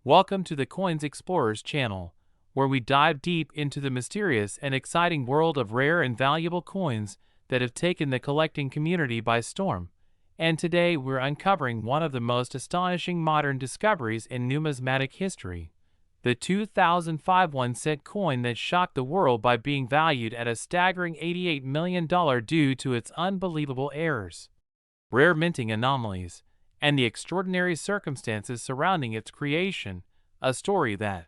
Welcome to the Coins Explorers channel, where we dive deep into the mysterious and exciting world of rare and valuable coins that have taken the collecting community by storm. And today we're uncovering one of the most astonishing modern discoveries in numismatic history. The 2005 1-cent coin that shocked the world by being valued at a staggering $88 million due to its unbelievable errors, rare minting anomalies, and the extraordinary circumstances surrounding its creation, a story that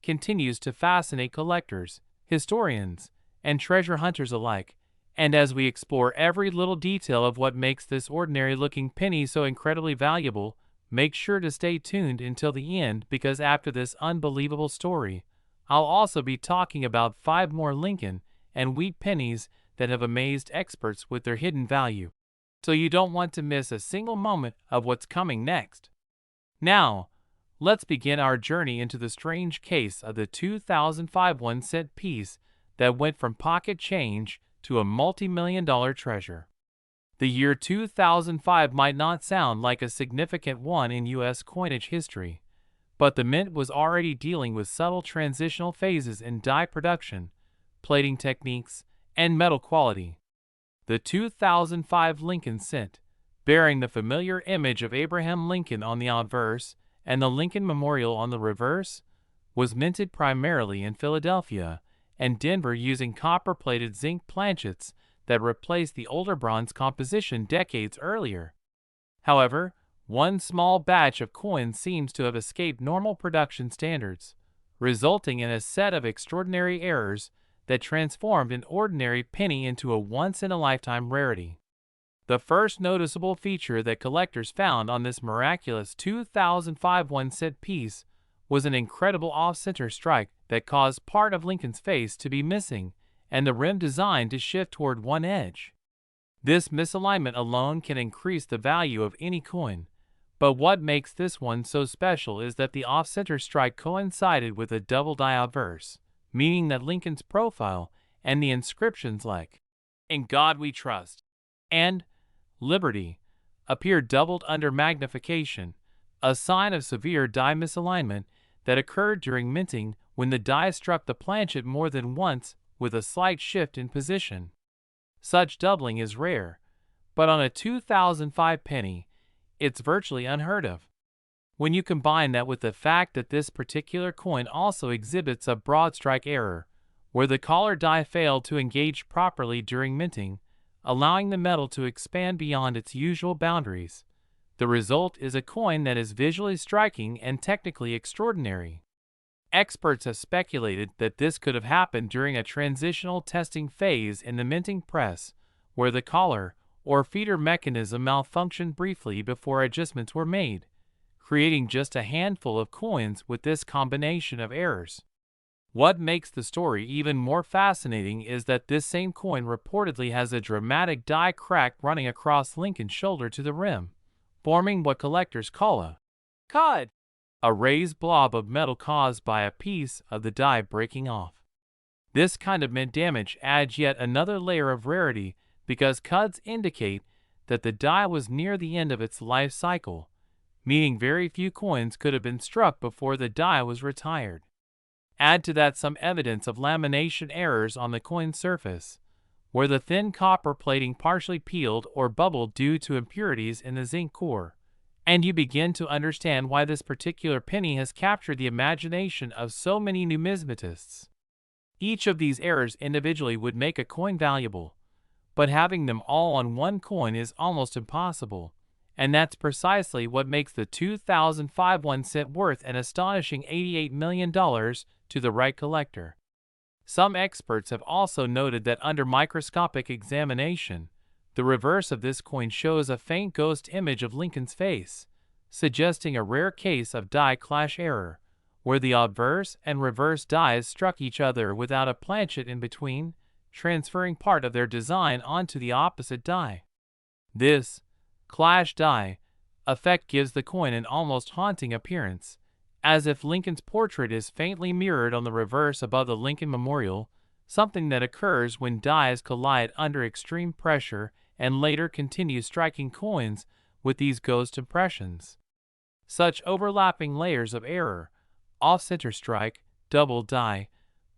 continues to fascinate collectors, historians, and treasure hunters alike. And as we explore every little detail of what makes this ordinary-looking penny so incredibly valuable, make sure to stay tuned until the end, because after this unbelievable story, I'll also be talking about 5 more Lincoln and wheat pennies that have amazed experts with their hidden value. So you don't want to miss a single moment of what's coming next. Now, let's begin our journey into the strange case of the 2005 1-cent piece that went from pocket change to a multi-million-dollar treasure. The year 2005 might not sound like a significant one in U.S. coinage history, but the mint was already dealing with subtle transitional phases in die production, plating techniques, and metal quality. The 2005 Lincoln cent, bearing the familiar image of Abraham Lincoln on the obverse and the Lincoln Memorial on the reverse, was minted primarily in Philadelphia and Denver using copper-plated zinc planchets that replaced the older bronze composition decades earlier. However, one small batch of coins seems to have escaped normal production standards, resulting in a set of extraordinary errors that transformed an ordinary penny into a once-in-a-lifetime rarity. The first noticeable feature that collectors found on this miraculous 2005 1-cent piece was an incredible off-center strike that caused part of Lincoln's face to be missing and the rim design to shift toward one edge. This misalignment alone can increase the value of any coin, but what makes this one so special is that the off-center strike coincided with a double die obverse, meaning that Lincoln's profile and the inscriptions like "In God We Trust" and "Liberty" appear doubled under magnification, a sign of severe die misalignment that occurred during minting when the die struck the planchet more than once with a slight shift in position. Such doubling is rare, but on a 2005 penny, it's virtually unheard of. When you combine that with the fact that this particular coin also exhibits a broad strike error, where the collar die failed to engage properly during minting, allowing the metal to expand beyond its usual boundaries, the result is a coin that is visually striking and technically extraordinary. Experts have speculated that this could have happened during a transitional testing phase in the minting press, where the collar or feeder mechanism malfunctioned briefly before adjustments were made, creating just a handful of coins with this combination of errors. What makes the story even more fascinating is that this same coin reportedly has a dramatic die crack running across Lincoln's shoulder to the rim, forming what collectors call a cud, a raised blob of metal caused by a piece of the die breaking off. This kind of mint damage adds yet another layer of rarity because cuds indicate that the die was near the end of its life cycle, meaning very few coins could have been struck before the die was retired. Add to that some evidence of lamination errors on the coin surface, where the thin copper plating partially peeled or bubbled due to impurities in the zinc core, and you begin to understand why this particular penny has captured the imagination of so many numismatists. Each of these errors individually would make a coin valuable, but having them all on one coin is almost impossible. And that's precisely what makes the 2005 1-cent worth an astonishing $88 million to the right collector. Some experts have also noted that under microscopic examination, the reverse of this coin shows a faint ghost image of Lincoln's face, suggesting a rare case of die clash error, where the obverse and reverse dies struck each other without a planchet in between, transferring part of their design onto the opposite die. This clash die effect gives the coin an almost haunting appearance, as if Lincoln's portrait is faintly mirrored on the reverse above the Lincoln Memorial, something that occurs when dies collide under extreme pressure and later continue striking coins with these ghost impressions. Such overlapping layers of error, off-center strike, double die,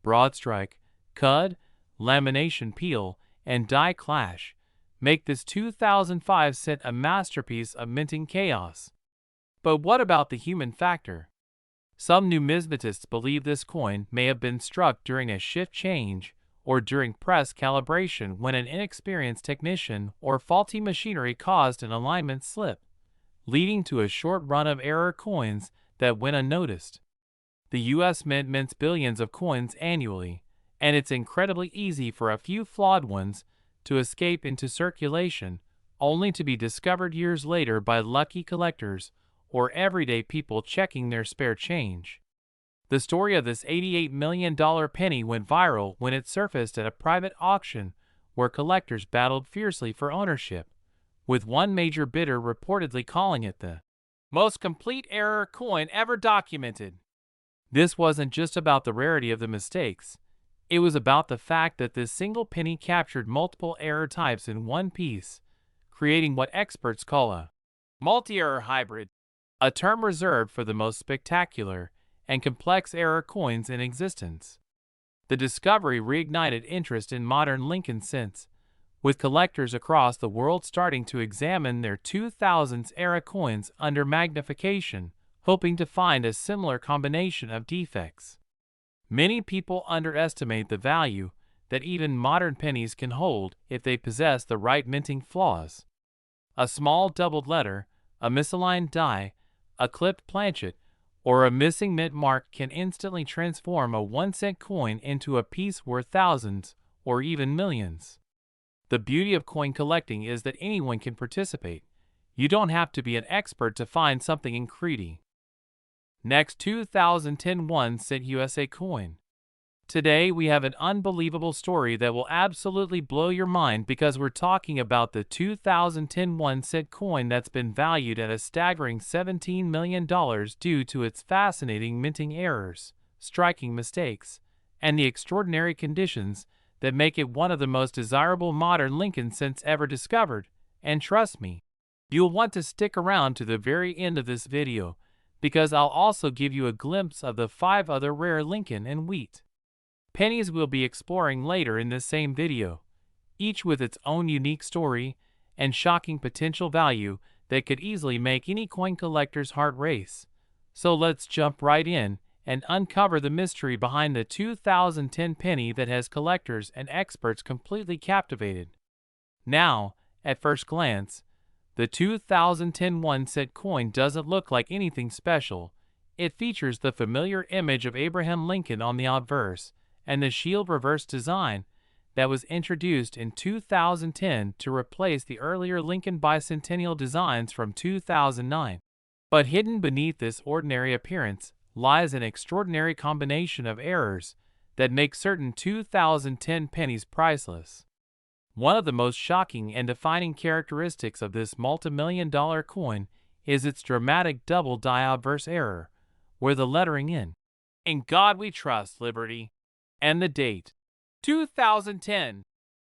broad strike, cud, lamination peel, and die clash, make this 2005 cent a masterpiece of minting chaos. But what about the human factor? Some numismatists believe this coin may have been struck during a shift change or during press calibration when an inexperienced technician or faulty machinery caused an alignment slip, leading to a short run of error coins that went unnoticed. The U.S. Mint mints billions of coins annually, and it's incredibly easy for a few flawed ones to escape into circulation, only to be discovered years later by lucky collectors or everyday people checking their spare change. The story of this $88 million penny went viral when it surfaced at a private auction where collectors battled fiercely for ownership, with one major bidder reportedly calling it the most complete error coin ever documented. This wasn't just about the rarity of the mistakes. It was about the fact that this single penny captured multiple error types in one piece, creating what experts call a multi-error hybrid, a term reserved for the most spectacular and complex error coins in existence. The discovery reignited interest in modern Lincoln cents, with collectors across the world starting to examine their 2000s era coins under magnification, hoping to find a similar combination of defects. Many people underestimate the value that even modern pennies can hold if they possess the right minting flaws. A small doubled letter, a misaligned die, a clipped planchet, or a missing mint mark can instantly transform a 1-cent coin into a piece worth thousands or even millions. The beauty of coin collecting is that anyone can participate. You don't have to be an expert to find something incredible. Next, 2010 1-cent USA coin. Today we have an unbelievable story that will absolutely blow your mind because we're talking about the 2010 1-cent coin that's been valued at a staggering $17 million due to its fascinating minting errors, striking mistakes, and the extraordinary conditions that make it one of the most desirable modern Lincoln cents ever discovered. And trust me, you'll want to stick around to the very end of this video, because I'll also give you a glimpse of the 5 other rare Lincoln and wheat pennies we'll be exploring later in this same video, each with its own unique story and shocking potential value that could easily make any coin collector's heart race. So let's jump right in and uncover the mystery behind the 2010 penny that has collectors and experts completely captivated. Now, at first glance, the 2010 1-cent coin doesn't look like anything special. It features the familiar image of Abraham Lincoln on the obverse and the shield reverse design that was introduced in 2010 to replace the earlier Lincoln bicentennial designs from 2009. But hidden beneath this ordinary appearance lies an extraordinary combination of errors that make certain 2010 pennies priceless. One of the most shocking and defining characteristics of this multi-million-dollar coin is its dramatic double die obverse error, where the lettering "In God We Trust, Liberty," and the date, 2010,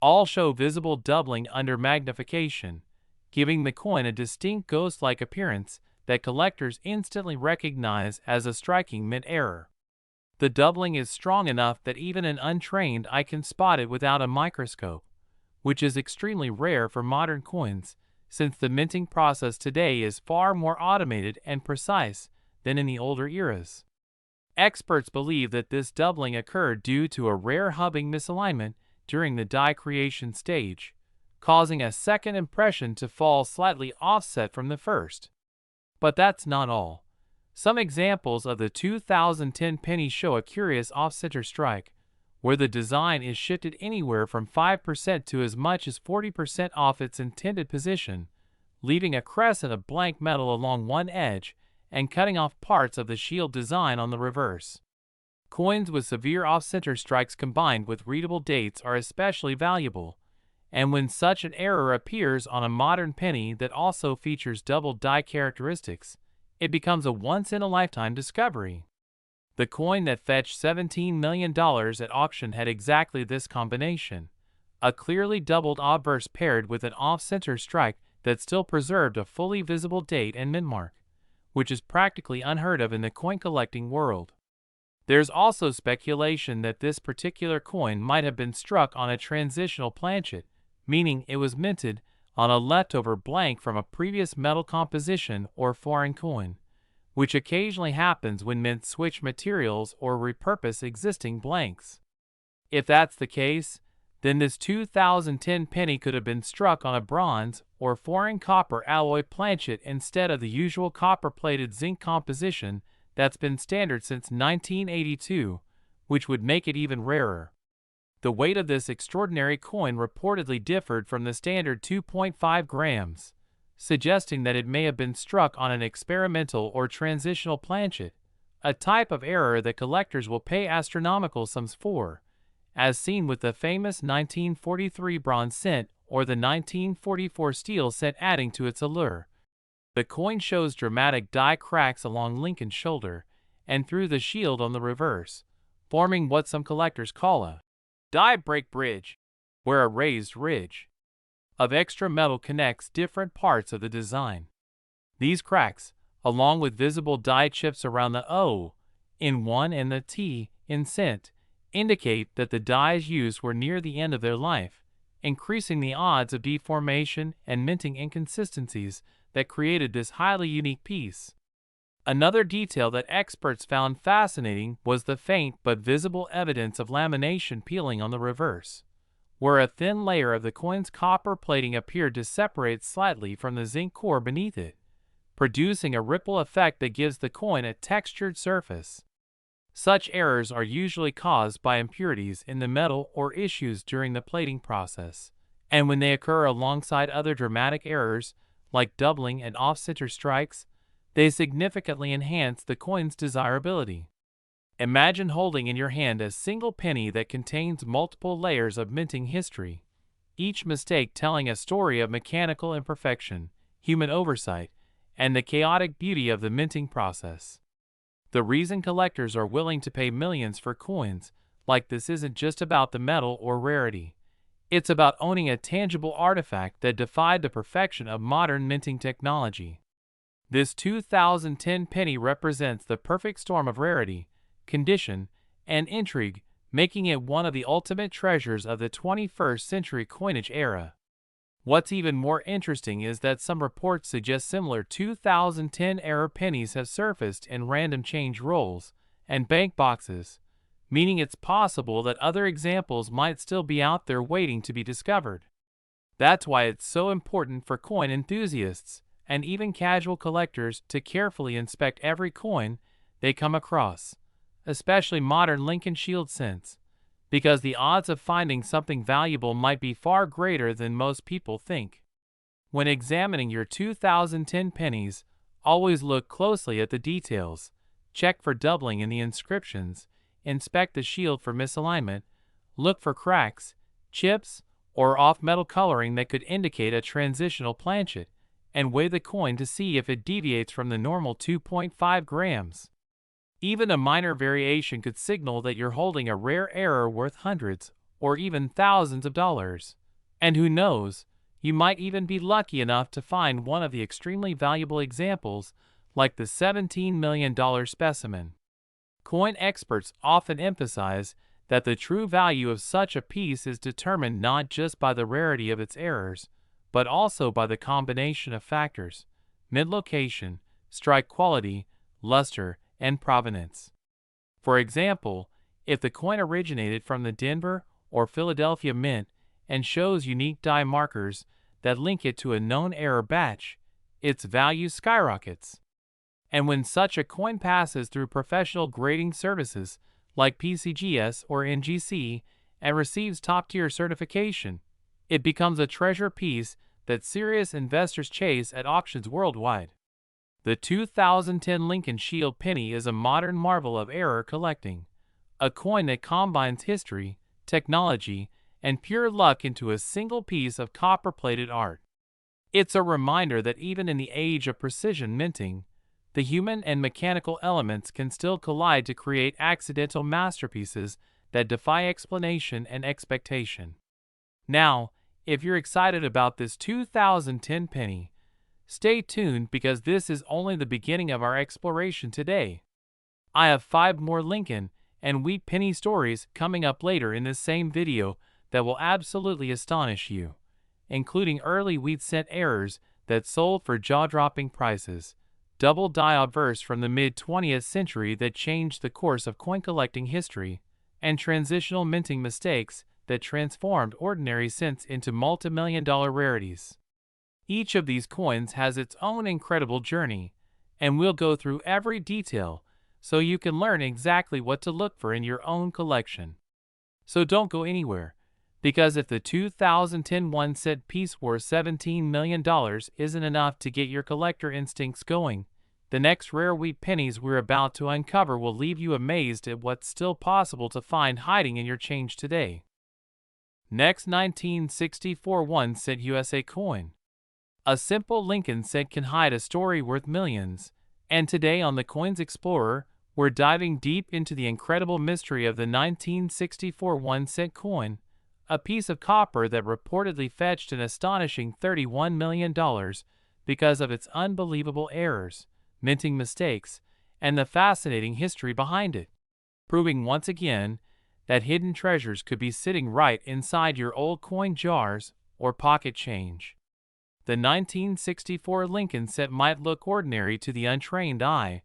all show visible doubling under magnification, giving the coin a distinct ghost-like appearance that collectors instantly recognize as a striking mint error. The doubling is strong enough that even an untrained eye can spot it without a microscope, which is extremely rare for modern coins, since the minting process today is far more automated and precise than in the older eras. Experts believe that this doubling occurred due to a rare hubbing misalignment during the die creation stage, causing a second impression to fall slightly offset from the first. But that's not all. Some examples of the 2010 penny show a curious off-center strike, where the design is shifted anywhere from 5% to as much as 40% off its intended position, leaving a crescent of blank metal along one edge and cutting off parts of the shield design on the reverse. Coins with severe off-center strikes combined with readable dates are especially valuable, and when such an error appears on a modern penny that also features double die characteristics, it becomes a once-in-a-lifetime discovery. The coin that fetched $17 million at auction had exactly this combination, a clearly doubled obverse paired with an off-center strike that still preserved a fully visible date and mint mark, which is practically unheard of in the coin collecting world. There's also speculation that this particular coin might have been struck on a transitional planchet, meaning it was minted on a leftover blank from a previous metal composition or foreign coin, which occasionally happens when mints switch materials or repurpose existing blanks. If that's the case, then this 2010 penny could have been struck on a bronze or foreign copper alloy planchet instead of the usual copper-plated zinc composition that's been standard since 1982, which would make it even rarer. The weight of this extraordinary coin reportedly differed from the standard 2.5 grams, suggesting that it may have been struck on an experimental or transitional planchet, a type of error that collectors will pay astronomical sums for, as seen with the famous 1943 bronze cent or the 1944 steel cent, adding to its allure. The coin shows dramatic die cracks along Lincoln's shoulder and through the shield on the reverse, forming what some collectors call a die break bridge, where a raised ridge of extra metal connects different parts of the design. These cracks, along with visible die chips around the O in one and the T in cent, indicate that the dies used were near the end of their life, increasing the odds of deformation and minting inconsistencies that created this highly unique piece. Another detail that experts found fascinating was the faint but visible evidence of lamination peeling on the reverse, where a thin layer of the coin's copper plating appeared to separate slightly from the zinc core beneath it, producing a ripple effect that gives the coin a textured surface. Such errors are usually caused by impurities in the metal or issues during the plating process, and when they occur alongside other dramatic errors, like doubling and off-center strikes, they significantly enhance the coin's desirability. Imagine holding in your hand a single penny that contains multiple layers of minting history, each mistake telling a story of mechanical imperfection, human oversight, and the chaotic beauty of the minting process. The reason collectors are willing to pay millions for coins like this isn't just about the metal or rarity. It's about owning a tangible artifact that defied the perfection of modern minting technology. This 2010 penny represents the perfect storm of rarity, condition, and intrigue, making it one of the ultimate treasures of the 21st century coinage era. What's even more interesting is that some reports suggest similar 2010 era pennies have surfaced in random change rolls and bank boxes, meaning it's possible that other examples might still be out there waiting to be discovered. That's why it's so important for coin enthusiasts and even casual collectors to carefully inspect every coin they come across, especially modern Lincoln Shield cents, because the odds of finding something valuable might be far greater than most people think. When examining your 2010 pennies, always look closely at the details, check for doubling in the inscriptions, inspect the shield for misalignment, look for cracks, chips, or off-metal coloring that could indicate a transitional planchet, and weigh the coin to see if it deviates from the normal 2.5 grams. Even a minor variation could signal that you're holding a rare error worth hundreds or even thousands of dollars. And who knows, you might even be lucky enough to find one of the extremely valuable examples, like the $17 million specimen. Coin experts often emphasize that the true value of such a piece is determined not just by the rarity of its errors, but also by the combination of factors: mint location, strike quality, luster, and provenance. For example, if the coin originated from the Denver or Philadelphia Mint and shows unique die markers that link it to a known error batch, its value skyrockets. And when such a coin passes through professional grading services like PCGS or NGC and receives top-tier certification, it becomes a treasure piece that serious investors chase at auctions worldwide. The 2010 Lincoln Shield penny is a modern marvel of error collecting, a coin that combines history, technology, and pure luck into a single piece of copper-plated art. It's a reminder that even in the age of precision minting, the human and mechanical elements can still collide to create accidental masterpieces that defy explanation and expectation. Now, if you're excited about this 2010 penny, Stay tuned because this is only the beginning of our exploration today. I have 5 more Lincoln and wheat penny stories coming up later in this same video that will absolutely astonish you, including early wheat cent errors that sold for jaw-dropping prices, double die obverse from the mid-20th century that changed the course of coin collecting history, and transitional minting mistakes that transformed ordinary cents into multi-million-dollar rarities. Each of these coins has its own incredible journey, and we'll go through every detail so you can learn exactly what to look for in your own collection. So don't go anywhere, because if the 2010 1-cent piece worth $17 million isn't enough to get your collector instincts going, the next rare wheat pennies we're about to uncover will leave you amazed at what's still possible to find hiding in your change today. Next, 1964 1-cent USA coin. A simple Lincoln cent can hide a story worth millions, and today on the Coins Explorer, we're diving deep into the incredible mystery of the 1964 1-cent coin, a piece of copper that reportedly fetched an astonishing $31 million because of its unbelievable errors, minting mistakes, and the fascinating history behind it, proving once again that hidden treasures could be sitting right inside your old coin jars or pocket change. The 1964 Lincoln cent might look ordinary to the untrained eye,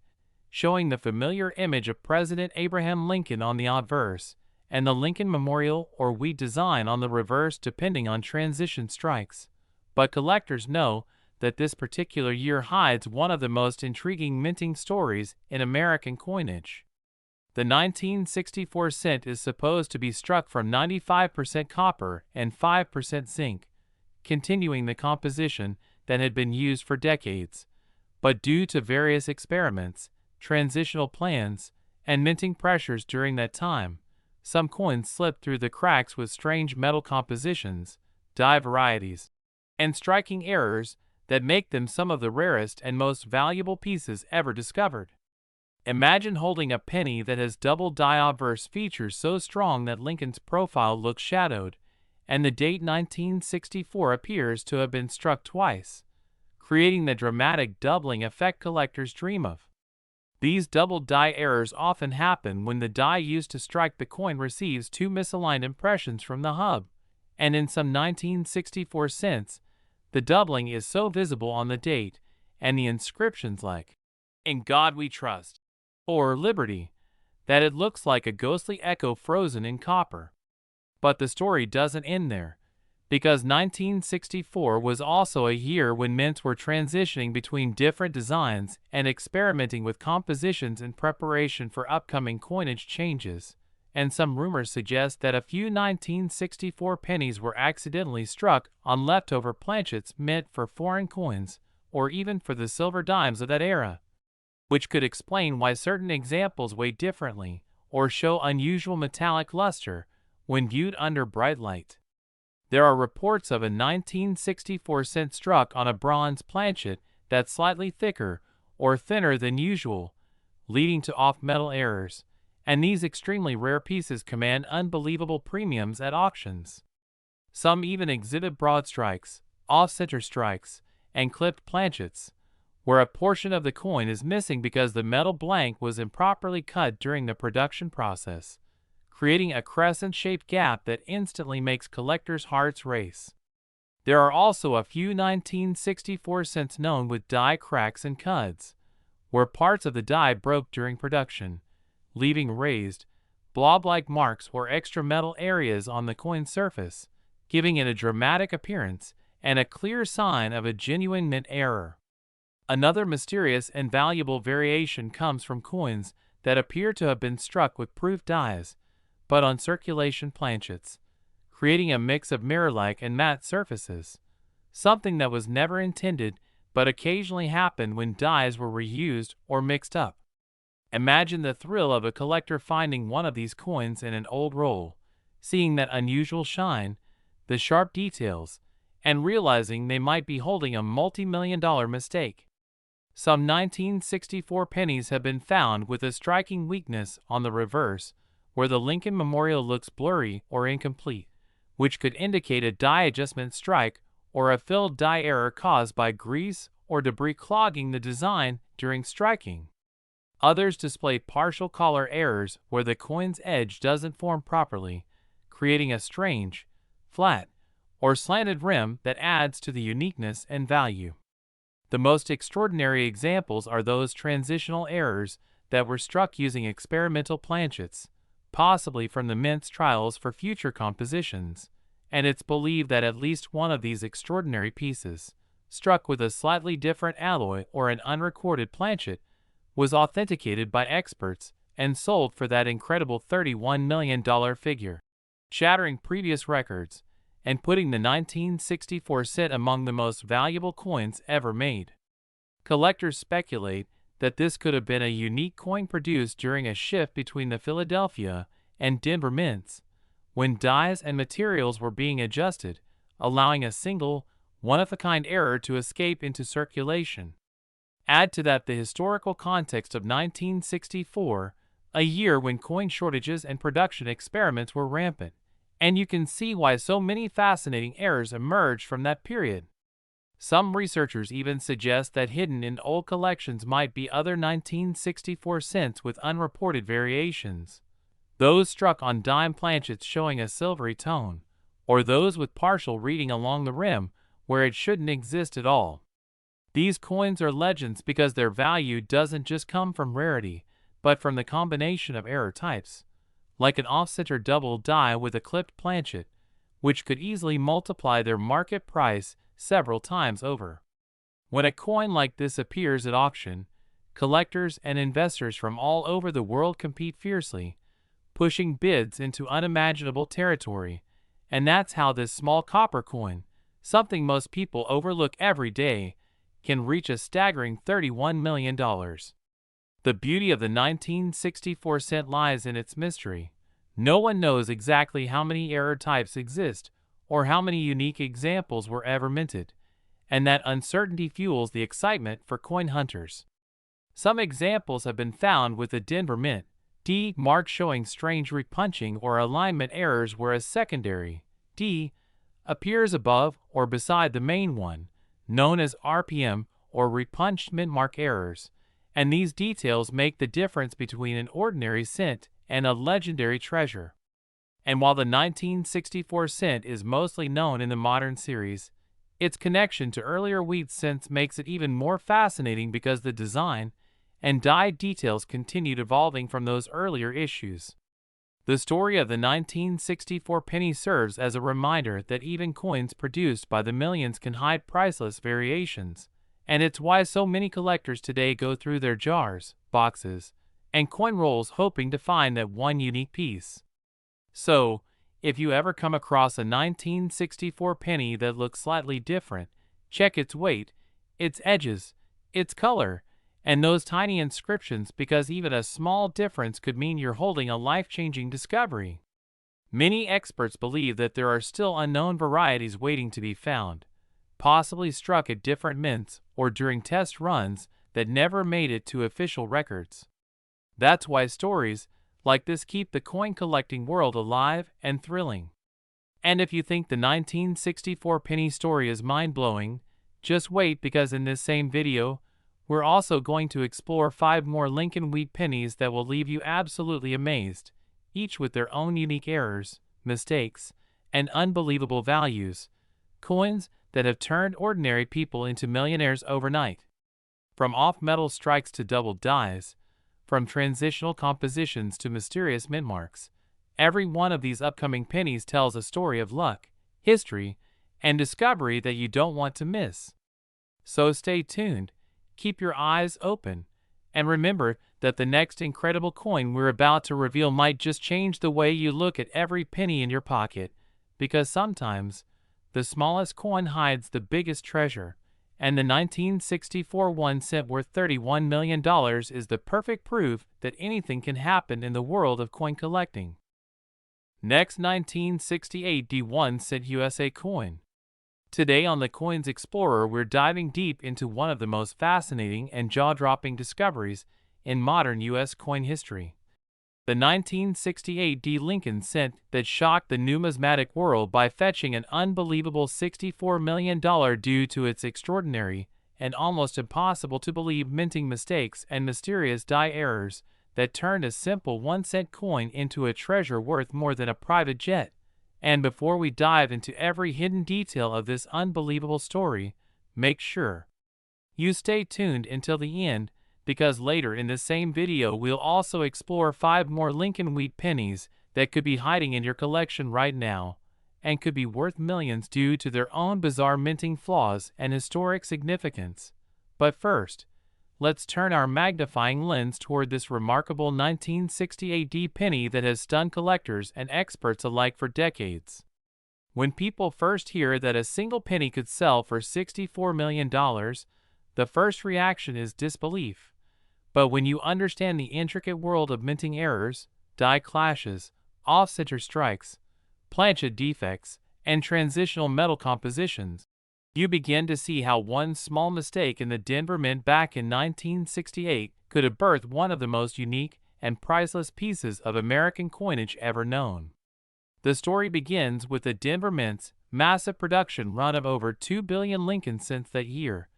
showing the familiar image of President Abraham Lincoln on the obverse, and the Lincoln Memorial or wheat design on the reverse depending on transition strikes. But collectors know that this particular year hides one of the most intriguing minting stories in American coinage. The 1964 cent is supposed to be struck from 95% copper and 5% zinc, continuing the composition that had been used for decades. But due to various experiments, transitional plans, and minting pressures during that time, some coins slipped through the cracks with strange metal compositions, die varieties, and striking errors that make them some of the rarest and most valuable pieces ever discovered. Imagine holding a penny that has double die obverse features so strong that Lincoln's profile looks shadowed, and the date 1964 appears to have been struck twice, creating the dramatic doubling effect collectors dream of. These double die errors often happen when the die used to strike the coin receives 2 misaligned impressions from the hub, and in some 1964 cents, the doubling is so visible on the date and the inscriptions like, "In God We Trust," or "Liberty," that it looks like a ghostly echo frozen in copper. But the story doesn't end there, because 1964 was also a year when mints were transitioning between different designs and experimenting with compositions in preparation for upcoming coinage changes, and some rumors suggest that a few 1964 pennies were accidentally struck on leftover planchets meant for foreign coins, or even for the silver dimes of that era, which could explain why certain examples weigh differently or show unusual metallic luster when viewed under bright light. There are reports of a 1964 cent struck on a bronze planchet that's slightly thicker or thinner than usual, leading to off-metal errors, and these extremely rare pieces command unbelievable premiums at auctions. Some even exhibit broad strikes, off-center strikes, and clipped planchets, where a portion of the coin is missing because the metal blank was improperly cut during the production process, creating a crescent-shaped gap that instantly makes collectors' hearts race. There are also a few 1964 cents known with die cracks and cuds, where parts of the die broke during production, leaving raised, blob-like marks or extra metal areas on the coin surface, giving it a dramatic appearance and a clear sign of a genuine mint error. Another mysterious and valuable variation comes from coins that appear to have been struck with proof dies, but on circulation planchets, creating a mix of mirror-like and matte surfaces, something that was never intended but occasionally happened when dies were reused or mixed up. Imagine the thrill of a collector finding one of these coins in an old roll, seeing that unusual shine, the sharp details, and realizing they might be holding a multi-million-dollar mistake. Some 1964 pennies have been found with a striking weakness on the reverse, where the Lincoln Memorial looks blurry or incomplete, which could indicate a die adjustment strike or a filled die error caused by grease or debris clogging the design during striking. Others display partial color errors where the coin's edge doesn't form properly, creating a strange, flat, or slanted rim that adds to the uniqueness and value. The most extraordinary examples are those transitional errors that were struck using experimental planchets, possibly from the mint's trials for future compositions, and it's believed that at least one of these extraordinary pieces, struck with a slightly different alloy or an unrecorded planchet, was authenticated by experts and sold for that incredible $31 million figure, shattering previous records and putting the 1964 cent among the most valuable coins ever made. Collectors speculate that this could have been a unique coin produced during a shift between the Philadelphia and Denver mints, when dies and materials were being adjusted, allowing a single, one-of-a-kind error to escape into circulation. Add to that the historical context of 1964, a year when coin shortages and production experiments were rampant, and you can see why so many fascinating errors emerged from that period. Some researchers even suggest that hidden in old collections might be other 1964 cents with unreported variations, those struck on dime planchets showing a silvery tone, or those with partial reading along the rim where it shouldn't exist at all. These coins are legends because their value doesn't just come from rarity, but from the combination of error types, like an off-center double die with a clipped planchet, which could easily multiply their market price several times over. When a coin like this appears at auction, collectors and investors from all over the world compete fiercely, pushing bids into unimaginable territory, and that's how this small copper coin, something most people overlook every day, can reach a staggering $31 million. The beauty of the 1964 cent lies in its mystery. No one knows exactly how many error types exist or how many unique examples were ever minted, and that uncertainty fuels the excitement for coin hunters. Some examples have been found with the Denver Mint D mark showing strange repunching or alignment errors where a secondary D appears above or beside the main one, known as RPM or repunched mint mark errors, and these details make the difference between an ordinary cent and a legendary treasure. And while the 1964 cent is mostly known in the modern series, its connection to earlier wheat cents makes it even more fascinating because the design and die details continued evolving from those earlier issues. The story of the 1964 penny serves as a reminder that even coins produced by the millions can hide priceless variations, and it's why so many collectors today go through their jars, boxes, and coin rolls hoping to find that one unique piece. So, if you ever come across a 1964 penny that looks slightly different, check its weight, its edges, its color, and those tiny inscriptions, because even a small difference could mean you're holding a life-changing discovery. Many experts believe that there are still unknown varieties waiting to be found, possibly struck at different mints or during test runs that never made it to official records. That's why stories like this keep the coin collecting world alive and thrilling. And if you think the 1964 penny story is mind-blowing, just wait, because in this same video, we're also going to explore 5 more Lincoln wheat pennies that will leave you absolutely amazed, each with their own unique errors, mistakes, and unbelievable values, coins that have turned ordinary people into millionaires overnight. From off-metal strikes to double dies, from transitional compositions to mysterious mint marks, every one of these upcoming pennies tells a story of luck, history, and discovery that you don't want to miss. So stay tuned, keep your eyes open, and remember that the next incredible coin we're about to reveal might just change the way you look at every penny in your pocket, because sometimes the smallest coin hides the biggest treasure, and the 1964 1 cent worth $31 million is the perfect proof that anything can happen in the world of coin collecting. Next, 1968 D1 cent USA coin. Today on the Coins Explorer, we're diving deep into one of the most fascinating and jaw-dropping discoveries in modern U.S. coin history. The 1968 D Lincoln cent that shocked the numismatic world by fetching an unbelievable $64 million due to its extraordinary and almost impossible to believe minting mistakes and mysterious die errors that turned a simple 1-cent coin into a treasure worth more than a private jet. And before we dive into every hidden detail of this unbelievable story, make sure you stay tuned until the end, because later in this same video we'll also explore 5 more Lincoln wheat pennies that could be hiding in your collection right now, and could be worth millions due to their own bizarre minting flaws and historic significance. But first, let's turn our magnifying lens toward this remarkable 1968 penny that has stunned collectors and experts alike for decades. When people first hear that a single penny could sell for $64 million, the first reaction is disbelief. But when you understand the intricate world of minting errors, die clashes, off-center strikes, planchet defects, and transitional metal compositions, you begin to see how one small mistake in the Denver Mint back in 1968 could have birthed one of the most unique and priceless pieces of American coinage ever known. The story begins with the Denver Mint's massive production run of over 2 billion Lincoln cents that year.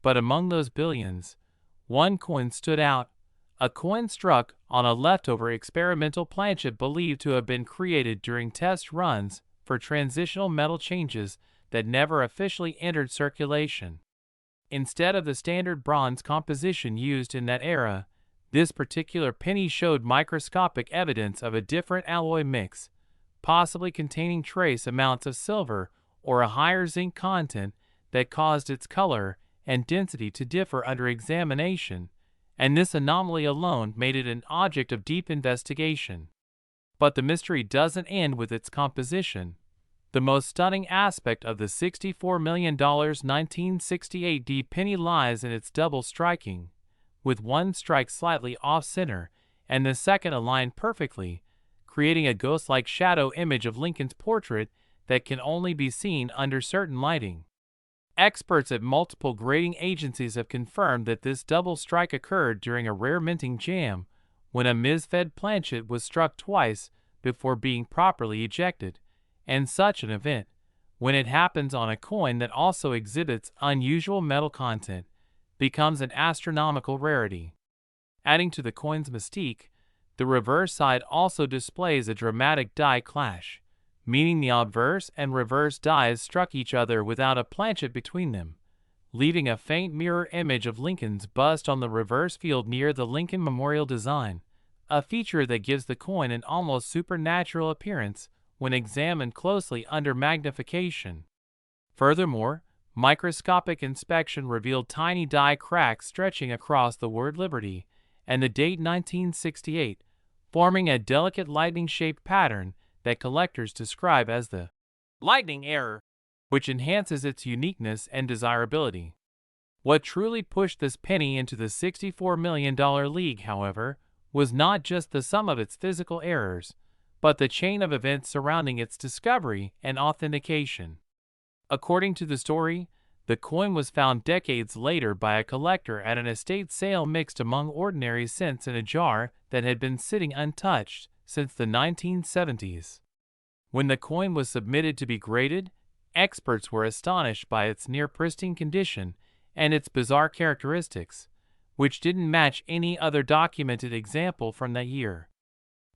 But among those billions, one coin stood out, a coin struck on a leftover experimental planchet believed to have been created during test runs for transitional metal changes that never officially entered circulation. Instead of the standard bronze composition used in that era, this particular penny showed microscopic evidence of a different alloy mix, possibly containing trace amounts of silver or a higher zinc content that caused its color and density to differ under examination, and this anomaly alone made it an object of deep investigation. But the mystery doesn't end with its composition. The most stunning aspect of the $64 million 1968 penny lies in its double striking, with one strike slightly off-center and the second aligned perfectly, creating a ghost-like shadow image of Lincoln's portrait that can only be seen under certain lighting. Experts at multiple grading agencies have confirmed that this double strike occurred during a rare minting jam when a mis-fed planchet was struck twice before being properly ejected, and such an event, when it happens on a coin that also exhibits unusual metal content, becomes an astronomical rarity. Adding to the coin's mystique, the reverse side also displays a dramatic die clash, meaning the obverse and reverse dies struck each other without a planchet between them, leaving a faint mirror image of Lincoln's bust on the reverse field near the Lincoln Memorial design, a feature that gives the coin an almost supernatural appearance when examined closely under magnification. Furthermore, microscopic inspection revealed tiny die cracks stretching across the word Liberty and the date 1968, forming a delicate lightning-shaped pattern that collectors describe as the lightning error, which enhances its uniqueness and desirability. What truly pushed this penny into the $64 million league, however, was not just the sum of its physical errors, but the chain of events surrounding its discovery and authentication. According to the story, the coin was found decades later by a collector at an estate sale mixed among ordinary cents in a jar that had been sitting untouched since the 1970s. When the coin was submitted to be graded, experts were astonished by its near-pristine condition and its bizarre characteristics, which didn't match any other documented example from that year.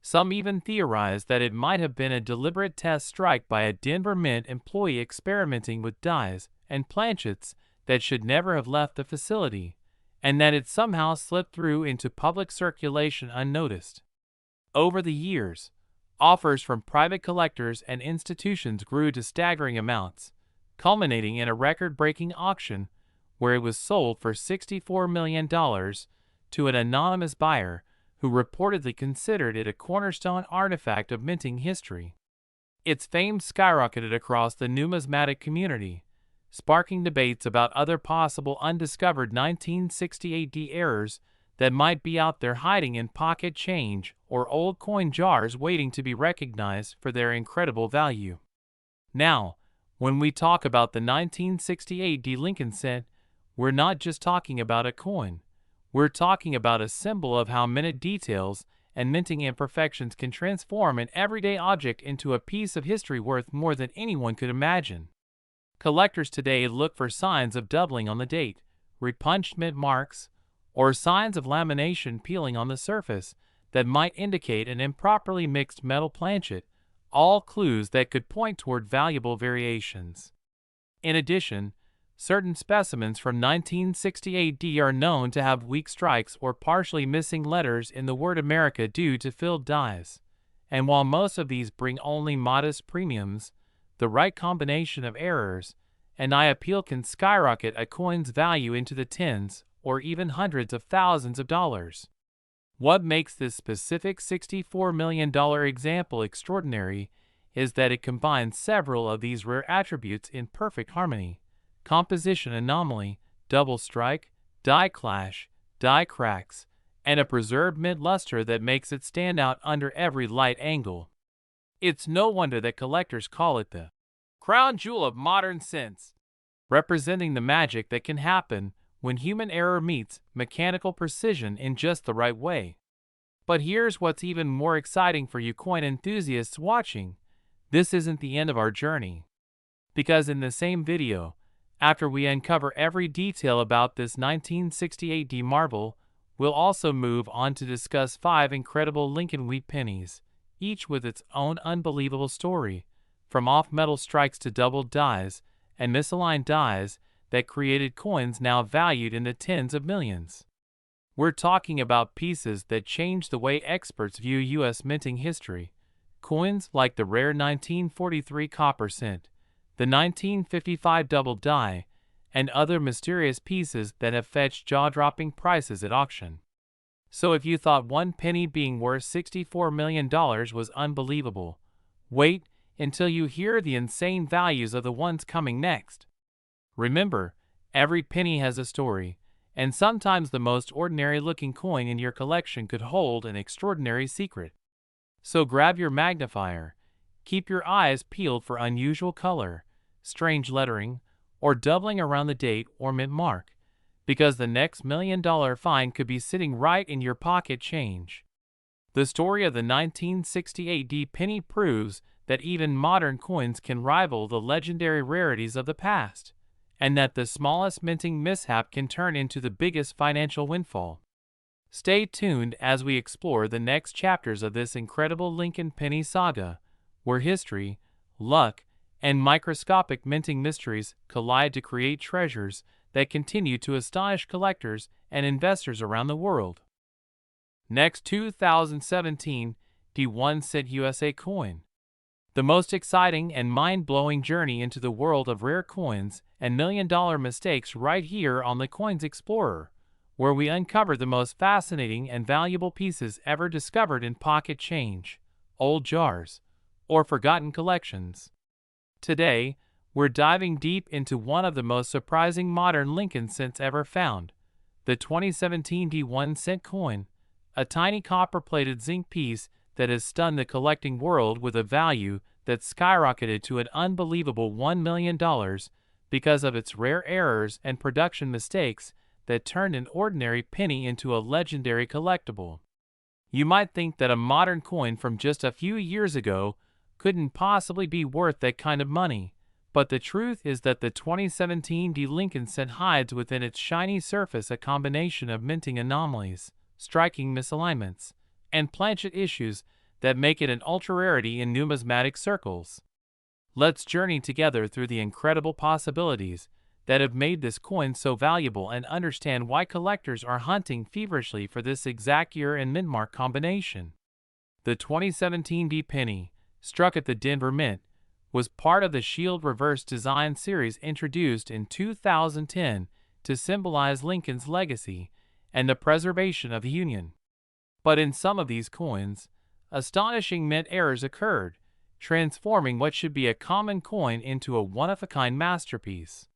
Some even theorized that it might have been a deliberate test strike by a Denver Mint employee experimenting with dies and planchets that should never have left the facility, and that it somehow slipped through into public circulation unnoticed. Over the years, offers from private collectors and institutions grew to staggering amounts, culminating in a record-breaking auction where it was sold for $64 million to an anonymous buyer who reportedly considered it a cornerstone artifact of minting history. Its fame skyrocketed across the numismatic community, sparking debates about other possible undiscovered 1968 errors that might be out there hiding in pocket change or old coin jars waiting to be recognized for their incredible value. Now, when we talk about the 1968 Lincoln cent, we're not just talking about a coin. We're talking about a symbol of how minute details and minting imperfections can transform an everyday object into a piece of history worth more than anyone could imagine. Collectors today look for signs of doubling on the date, repunched mint marks, or signs of lamination peeling on the surface that might indicate an improperly mixed metal planchet, all clues that could point toward valuable variations. In addition, certain specimens from 1968 D are known to have weak strikes or partially missing letters in the word America due to filled dies, and while most of these bring only modest premiums, the right combination of errors and eye appeal can skyrocket a coin's value into the tens or even hundreds of thousands of dollars. What makes this specific $64 million example extraordinary is that it combines several of these rare attributes in perfect harmony: composition anomaly, double strike, die clash, die cracks, and a preserved mint luster that makes it stand out under every light angle. It's no wonder that collectors call it the crown jewel of modern sense, representing the magic that can happen when human error meets mechanical precision in just the right way. But here's what's even more exciting for you coin enthusiasts watching. This isn't the end of our journey. Because in the same video, after we uncover every detail about this 1968 D marble, we'll also move on to discuss 5 incredible Lincoln wheat pennies, each with its own unbelievable story, from off-metal strikes to doubled dies and misaligned dies that created coins now valued in the tens of millions. We're talking about pieces that change the way experts view U.S. minting history. Coins like the rare 1943 copper cent, the 1955 double die, and other mysterious pieces that have fetched jaw-dropping prices at auction. So if you thought one penny being worth $64 million was unbelievable, wait until you hear the insane values of the ones coming next. Remember, every penny has a story, and sometimes the most ordinary-looking coin in your collection could hold an extraordinary secret. So grab your magnifier, keep your eyes peeled for unusual color, strange lettering, or doubling around the date or mint mark, because the next $1 million find could be sitting right in your pocket change. The story of the 1968 D penny proves that even modern coins can rival the legendary rarities of the past, and that the smallest minting mishap can turn into the biggest financial windfall. Stay tuned as we explore the next chapters of this incredible Lincoln penny saga, where history, luck, and microscopic minting mysteries collide to create treasures that continue to astonish collectors and investors around the world. Next, 2017 D1 cent USA coin. The most exciting and mind-blowing journey into the world of rare coins and million-dollar mistakes right here on the Coins Explorer, where we uncover the most fascinating and valuable pieces ever discovered in pocket change, old jars, or forgotten collections. Today, we're diving deep into one of the most surprising modern Lincoln cents ever found, the 2017 D1 cent coin, a tiny copper-plated zinc piece that has stunned the collecting world with a value that skyrocketed to an unbelievable $1 million because of its rare errors and production mistakes that turned an ordinary penny into a legendary collectible. You might think that a modern coin from just a few years ago couldn't possibly be worth that kind of money, but the truth is that the 2017 D Lincoln cent hides within its shiny surface a combination of minting anomalies, striking misalignments, and planchet issues that make it an ultra-rarity in numismatic circles. Let's journey together through the incredible possibilities that have made this coin so valuable and understand why collectors are hunting feverishly for this exact year and mint mark combination. The 2017 D penny, struck at the Denver Mint, was part of the Shield Reverse Design series introduced in 2010 to symbolize Lincoln's legacy and the preservation of the Union. But in some of these coins, astonishing mint errors occurred, transforming what should be a common coin into a one-of-a-kind masterpiece.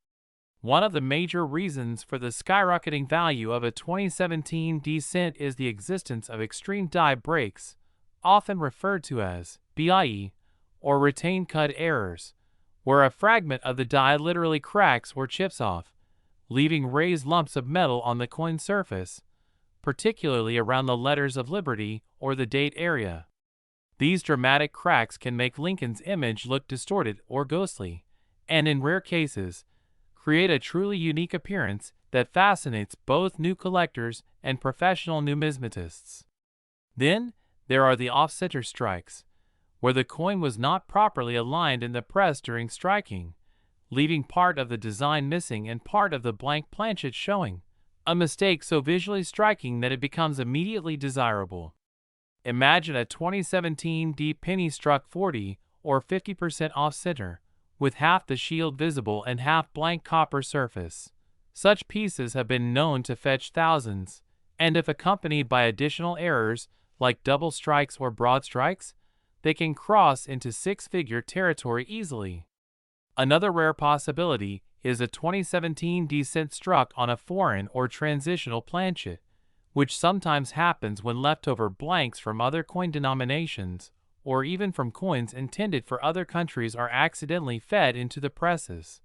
One of the major reasons for the skyrocketing value of a 2017 D cent is the existence of extreme die breaks, often referred to as BIE, or retained cut errors, where a fragment of the die literally cracks or chips off, leaving raised lumps of metal on the coin surface, particularly around the letters of Liberty or the date area. These dramatic cracks can make Lincoln's image look distorted or ghostly, and in rare cases, create a truly unique appearance that fascinates both new collectors and professional numismatists. Then, there are the off-center strikes, where the coin was not properly aligned in the press during striking, leaving part of the design missing and part of the blank planchet showing, a mistake so visually striking that it becomes immediately desirable. Imagine a 2017 D penny struck 40 or 50% off-center, with half the shield visible and half blank copper surface. Such pieces have been known to fetch thousands, and if accompanied by additional errors like double strikes or broad strikes, they can cross into six-figure territory easily. Another rare possibility is a 2017 D cent struck on a foreign or transitional planchet, which sometimes happens when leftover blanks from other coin denominations or even from coins intended for other countries are accidentally fed into the presses.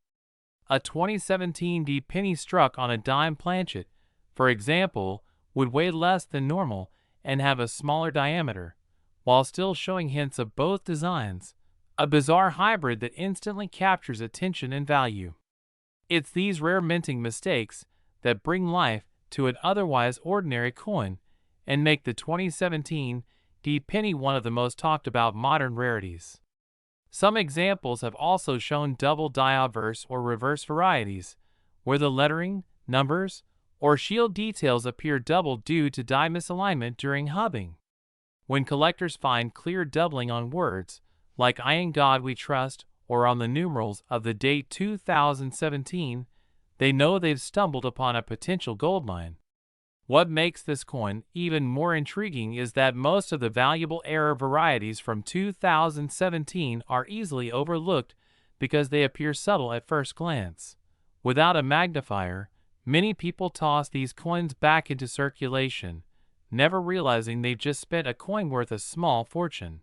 A 2017 D penny struck on a dime planchet, for example, would weigh less than normal and have a smaller diameter, while still showing hints of both designs, a bizarre hybrid that instantly captures attention and value. It's these rare minting mistakes that bring life to an otherwise ordinary coin and make the 2017 D penny one of the most talked about modern rarities. Some examples have also shown double die obverse or reverse varieties, where the lettering, numbers, or shield details appear double due to die misalignment during hubbing. When collectors find clear doubling on words, like "I in God we trust," or on the numerals of the date 2017, they know they've stumbled upon a potential goldmine. What makes this coin even more intriguing is that most of the valuable error varieties from 2017 are easily overlooked because they appear subtle at first glance. Without a magnifier, many people toss these coins back into circulation, never realizing they've just spent a coin worth a small fortune.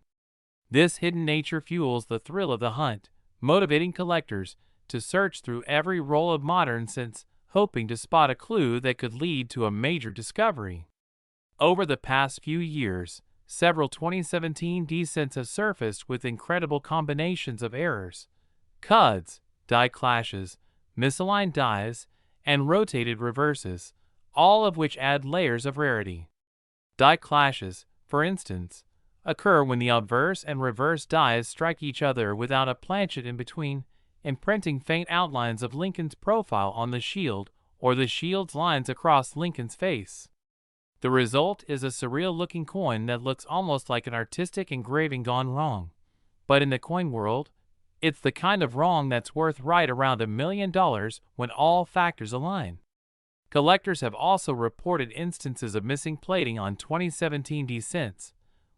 This hidden nature fuels the thrill of the hunt, motivating collectors to search through every roll of modern cents, hoping to spot a clue that could lead to a major discovery. Over the past few years, several 2017 D cents have surfaced with incredible combinations of errors, cuds, die clashes, misaligned dies, and rotated reverses, all of which add layers of rarity. Die clashes, for instance, occur when the obverse and reverse dies strike each other without a planchet in between, imprinting faint outlines of Lincoln's profile on the shield or the shield's lines across Lincoln's face. The result is a surreal-looking coin that looks almost like an artistic engraving gone wrong. But in the coin world, it's the kind of wrong that's worth right around $1 million when all factors align. Collectors have also reported instances of missing plating on 2017 D cents,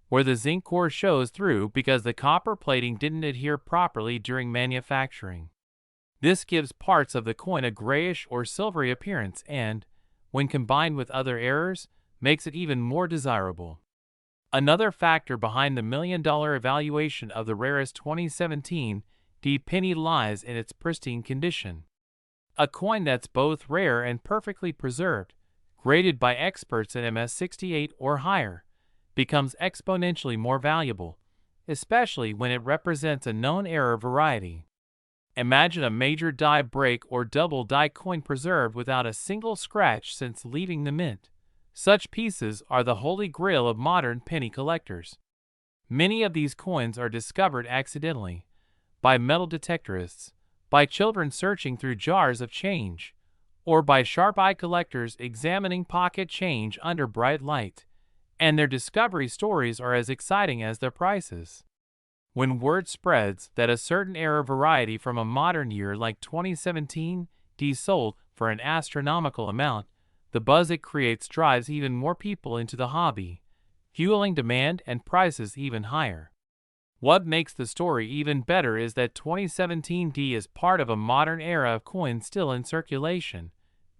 where the zinc core shows through because the copper plating didn't adhere properly during manufacturing. This gives parts of the coin a grayish or silvery appearance and, when combined with other errors, makes it even more desirable. Another factor behind the $1 million evaluation of the rarest 2017 D penny lies in its pristine condition. A coin that's both rare and perfectly preserved, graded by experts at MS68 or higher, becomes exponentially more valuable, especially when it represents a known error variety. Imagine a major die break or double die coin preserved without a single scratch since leaving the mint. Such pieces are the holy grail of modern penny collectors. Many of these coins are discovered accidentally, by metal detectorists, by children searching through jars of change, or by sharp-eyed collectors examining pocket change under bright light. And their discovery stories are as exciting as their prices. When word spreads that a certain error variety from a modern year like 2017 D sold for an astronomical amount, the buzz it creates drives even more people into the hobby, fueling demand and prices even higher. What makes the story even better is that 2017 D is part of a modern era of coins still in circulation,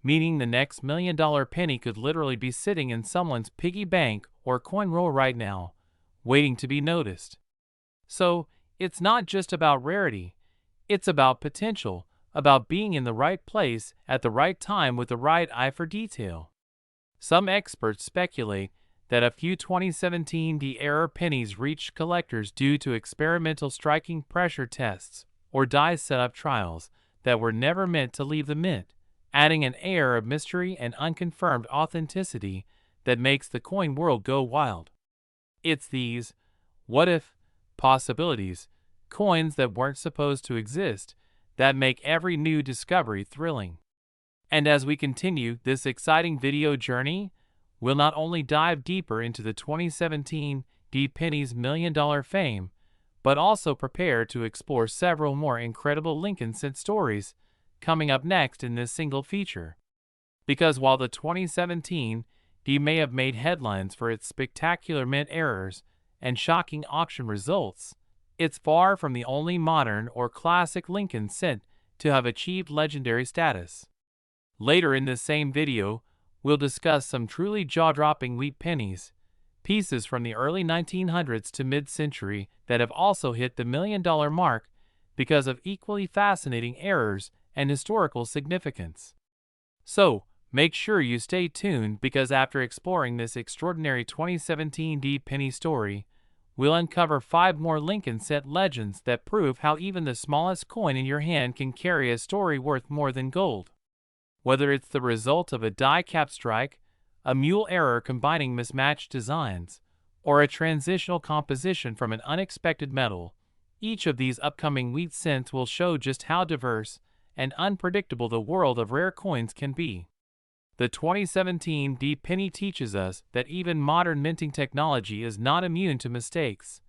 meaning the next $1 million penny could literally be sitting in someone's piggy bank or coin roll right now, waiting to be noticed. So, it's not just about rarity, it's about potential, about being in the right place at the right time with the right eye for detail. Some experts speculate that a few 2017 D error pennies reached collectors due to experimental striking pressure tests or die setup trials that were never meant to leave the mint, adding an air of mystery and unconfirmed authenticity that makes the coin world go wild. It's these what-if possibilities, coins that weren't supposed to exist, that make every new discovery thrilling. And as we continue this exciting video journey, we'll not only dive deeper into the 2017 pennies million-dollar fame, but also prepare to explore several more incredible Lincoln cent stories coming up next in this single feature. Because while the 2017 may have made headlines for its spectacular mint errors and shocking auction results, it's far from the only modern or classic Lincoln cent to have achieved legendary status. Later in this same video, we'll discuss some truly jaw-dropping wheat pennies, pieces from the early 1900s to mid-century that have also hit the million-dollar mark because of equally fascinating errors and historical significance. So, make sure you stay tuned because after exploring this extraordinary 2017 penny story, we'll uncover 5 more Lincoln cent legends that prove how even the smallest coin in your hand can carry a story worth more than gold. Whether it's the result of a die-cap strike, a mule error combining mismatched designs, or a transitional composition from an unexpected metal, each of these upcoming wheat cents will show just how diverse and unpredictable the world of rare coins can be. The 2017 penny teaches us that even modern minting technology is not immune to mistakes,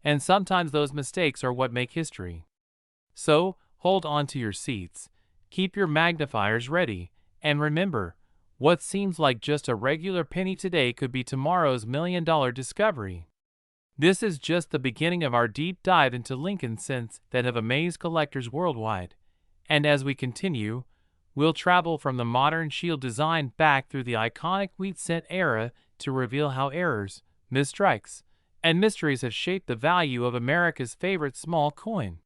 and sometimes those mistakes are what make history. So, hold on to your seats, keep your magnifiers ready, and remember, what seems like just a regular penny today could be tomorrow's million-dollar discovery. This is just the beginning of our deep dive into Lincoln cents that have amazed collectors worldwide, and as we continue, we'll travel from the modern shield design back through the iconic wheat cent era to reveal how errors, misstrikes, and mysteries have shaped the value of America's favorite small coin.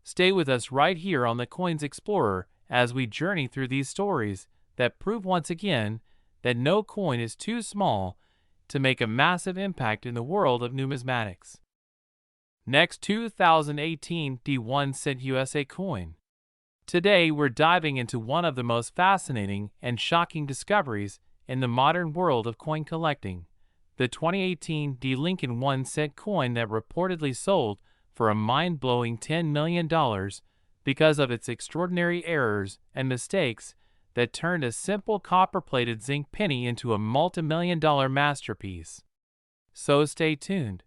Stay with us right here on the Coins Explorer as we journey through these stories that prove once again that no coin is too small to make a massive impact in the world of numismatics. Next, 2018 1 cent USA coin. Today we're diving into one of the most fascinating and shocking discoveries in the modern world of coin collecting, the 2018 Lincoln 1 cent coin that reportedly sold for a mind-blowing $10 million because of its extraordinary errors and mistakes that turned a simple copper-plated zinc penny into a multi-million-dollar masterpiece. So stay tuned,